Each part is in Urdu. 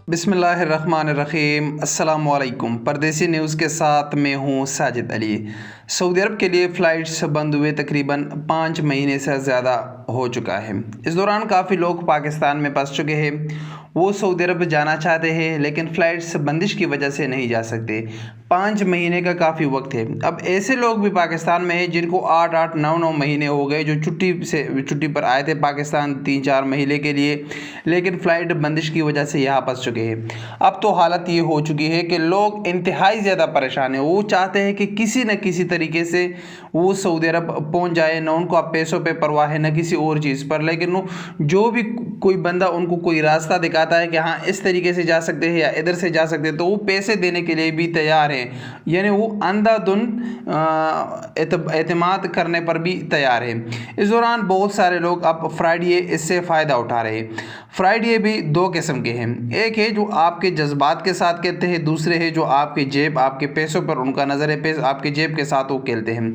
بسم اللہ الرحمن الرحیم۔ السلام علیکم۔ پردیسی نیوز کے ساتھ میں ہوں ساجد علی۔ سعودی عرب کے لیے فلائٹس بند ہوئے تقریباً 5 مہینے سے زیادہ ہو چکا ہے۔ اس دوران کافی لوگ پاکستان میں پھنس چکے ہیں۔ وہ سعودی عرب جانا چاہتے ہیں لیکن فلائٹس بندش کی وجہ سے نہیں جا سکتے۔ 5 مہینے کا کافی وقت ہے۔ اب ایسے لوگ بھی پاکستان میں ہیں جن کو 8 9 مہینے ہو گئے، جو چھٹی پر آئے تھے پاکستان 3 4 مہینے کے لیے، لیکن فلائٹ بندش کی وجہ سے یہاں پھنس چکے ہیں۔ اب تو حالت یہ ہو چکی ہے کہ لوگ انتہائی زیادہ پریشان ہیں۔ وہ چاہتے ہیں کہ کسی نہ کسی طریقے سے وہ سعودی عرب پہنچ جائے، نہ ان کو اب پیسوں پہ پرواہ ہے نہ کسی اور چیز پر، لیکن جو بھی کوئی بندہ ان کو کوئی راستہ دکھاتا ہے کہ ہاں اس طریقے سے جا سکتے ہیں یا ادھر سے جا سکتے ہیں، تو وہ پیسے دینے کے لیے بھی تیار ہیں۔ یعنی وہ اندھا دھند اعتماد کرنے پر بھی تیار ہے۔ اس دوران بہت سارے لوگ اب فرائیڈے اس سے فائدہ اٹھا رہے ہیں۔ فرائیڈے بھی 2 قسم کے ہیں۔ ایک ہے جو آپ کے جذبات کے ساتھ کھیلتے ہیں، دوسرے ہے جو آپ کی جیب، آپ کے پیسوں پر ان کا نظر ہے، آپ کی جیب کے ساتھ وہ کھیلتے ہیں۔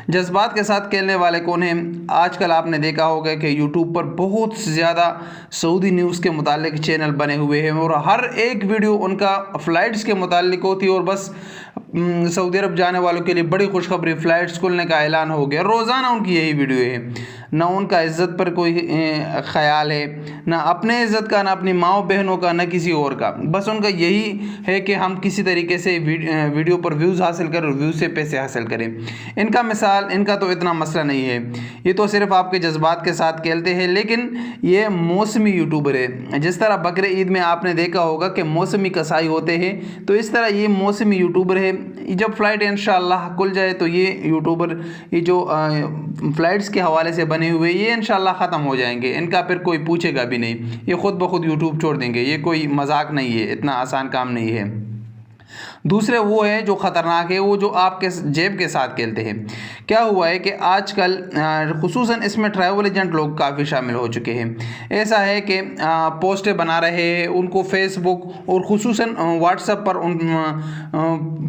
جذبات کے ساتھ کھیلنے والے کون ہیں؟ آج کل آپ نے دیکھا ہوگا کہ یوٹیوب پر بہت زیادہ سعودی نیوز کے متعلق چینل بنے ہوئے ہیں اور ہر ایک ویڈیو ان کا فلائٹس کے متعلق ہوتی ہے، اور بس سعودی عرب جانے والوں کے لیے بڑی خوشخبری، فلائٹس کھلنے کا اعلان ہو گیا۔ روزانہ ان کی یہی ویڈیو ہے۔ نہ ان کا عزت پر کوئی خیال ہے، نہ اپنے عزت کا، نہ اپنی ماؤں بہنوں کا، نہ کسی اور کا۔ بس ان کا یہی ہے کہ ہم کسی طریقے سے ویڈیو پر ویوز حاصل کریں اور ویوز سے پیسے حاصل کریں۔ ان کا تو اتنا مسئلہ نہیں ہے، یہ تو صرف آپ کے جذبات کے ساتھ کھیلتے ہیں، لیکن یہ موسمی یوٹیوبر ہے۔ جس طرح بقر عید میں آپ نے دیکھا ہوگا کہ موسمی کسائی ہوتے ہیں، تو اس طرح یہ موسمی یوٹیوبر ہے۔ جب فلائٹ انشاءاللہ کھل جائے تو یہ یوٹیوبر، یہ جو فلائٹس کے حوالے سے بنے ہوئے، یہ انشاءاللہ ختم ہو جائیں گے۔ ان کا پھر کوئی پوچھے گا بھی نہیں، یہ خود بخود یوٹیوب چھوڑ دیں گے۔ یہ کوئی مذاق نہیں ہے، اتنا آسان کام نہیں ہے۔ دوسرے وہ ہیں جو خطرناک ہے، وہ جو آپ کے جیب کے ساتھ کھیلتے ہیں۔ کیا ہوا ہے کہ آج کل خصوصاً اس میں ٹریول ایجنٹ لوگ کافی شامل ہو چکے ہیں۔ ایسا ہے کہ پوسٹیں بنا رہے ہیں، ان کو فیس بک اور خصوصاً واٹس ایپ پر ان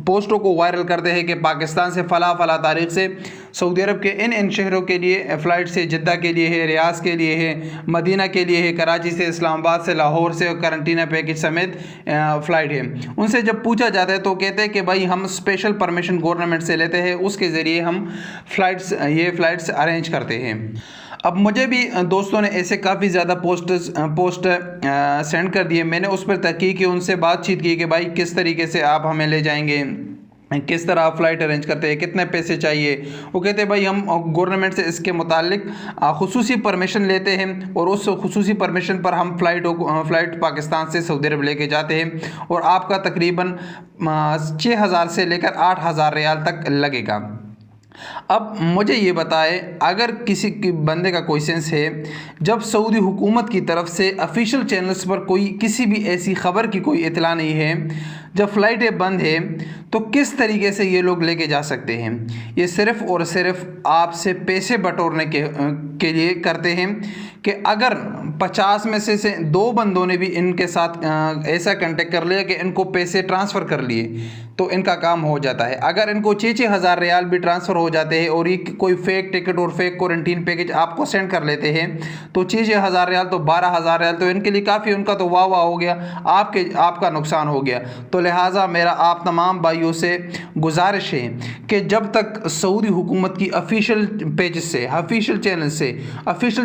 پوسٹوں کو وائرل کرتے ہیں کہ پاکستان سے فلاں فلاں تاریخ سے سعودی عرب کے ان شہروں کے لیے فلائٹ سے جدہ کے لیے ہے، ریاض کے لیے ہے، مدینہ کے لیے ہے، کراچی سے، اسلام آباد سے، لاہور سے، کرنٹینا پیکج سمیت فلائٹ ہے۔ ان سے جب پوچھا جاتا ہے تو کہتے ہیں کہ بھائی ہم اسپیشل پرمیشن گورنمنٹ سے لیتے ہیں، اس کے ذریعے ہم فلائٹس ارینج کرتے ہیں۔ اب مجھے بھی دوستوں نے ایسے کافی زیادہ پوسٹ سینڈ کر دیے۔ میں نے اس پر تحقیق کی، ان سے بات چیت کی کہ بھائی کس طریقے سے آپ ہمیں لے جائیں گے، کس طرح آپ فلائٹ ارینج کرتے ہیں، کتنے پیسے چاہیے۔ وہ کہتے ہیں بھائی ہم گورنمنٹ سے اس کے متعلق خصوصی پرمیشن لیتے ہیں، اور اس خصوصی پرمیشن پر ہم فلائٹ پاکستان سے سعودی عرب لے کے جاتے ہیں، اور آپ کا تقریباً 6000 سے لے کر 8000 ریال تک لگے گا۔ اب مجھے یہ بتائے، اگر کسی بندے کا کوئی سینس ہے، جب سعودی حکومت کی طرف سے آفیشیل چینلز پر کسی بھی ایسی خبر کی کوئی اطلاع نہیں ہے، جب فلائٹیں بند ہیں، تو کس طریقے سے یہ لوگ لے کے جا سکتے ہیں؟ یہ صرف اور صرف آپ سے پیسے بٹورنے کے لیے کرتے ہیں کہ اگر 50 میں سے 2 بندوں نے بھی ان کے ساتھ ایسا کنٹیکٹ کر لیا کہ ان کو پیسے ٹرانسفر کر لیے، تو ان کا کام ہو جاتا ہے۔ اگر ان کو 6,000 ریال بھی ٹرانسفر ہو جاتے ہیں اور یہ کوئی فیک ٹکٹ اور فیک کوارنٹین پیکج آپ کو سینڈ کر لیتے ہیں، تو 6,000 ریال تو 12,000 ریال تو ان کے لیے کافی، ان کا تو واہ واہ ہو گیا، آپ کا نقصان ہو گیا۔ تو لہٰذا میرا آپ تمام بھائیوں سے گزارش ہے کہ جب تک سعودی حکومت کی آفیشیل پیجز سے، آفیشیل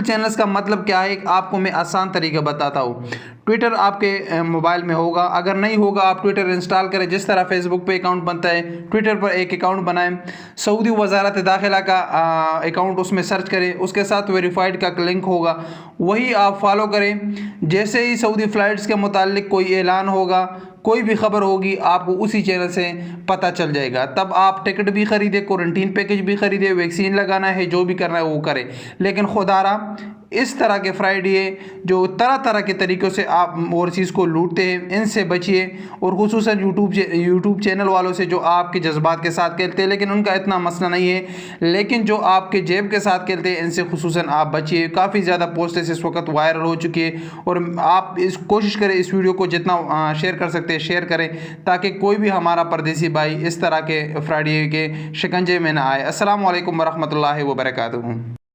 چینلز کا مطلب کیا ہے، آپ کو میں آسان طریقہ بتاتا ہوں۔ ٹویٹر آپ کے موبائل میں ہوگا، اگر نہیں ہوگا آپ ٹویٹر انسٹال کریں، جس طرح فیس بک پہ اکاؤنٹ بنتا ہے، ٹویٹر پر ایک اکاؤنٹ بنائیں، سعودی وزارت داخلہ کا اکاؤنٹ اس میں سرچ کریں، اس کے ساتھ ویریفائڈ کا لنک ہوگا، وہی آپ فالو کریں۔ جیسے ہی سعودی فلائٹس کے متعلق کوئی اعلان ہوگا، کوئی بھی خبر ہوگی، آپ کو اسی چینل سے پتہ چل جائے گا۔ تب آپ ٹکٹ بھی خریدیں، کوارنٹین پیکج بھی خریدیں، ویکسین لگانا ہے، جو بھی کرنا ہے وہ کریں، لیکن خدا را اس طرح کے فرائیڈے جو طرح طرح کے طریقوں سے آپ اور چیز کو لوٹتے ہیں، ان سے بچیے، اور خصوصاً یوٹیوب چینل والوں سے جو آپ کے جذبات کے ساتھ کھیلتے ہیں، لیکن ان کا اتنا مسئلہ نہیں ہے، لیکن جو آپ کے جیب کے ساتھ کھیلتے ہیں، ان سے خصوصاً آپ بچیے۔ کافی زیادہ پوسٹیں اس وقت وائرل ہو چکی ہے، اور آپ کوشش کریں اس ویڈیو کو جتنا شیئر کر سکتے ہیں شیئر کریں، تاکہ کوئی بھی ہمارا پردیسی بھائی اس طرح کے فرائیڈے کے شکنجے میں نہ آئے۔ السلام علیکم ورحمۃ اللہ وبرکاتہ۔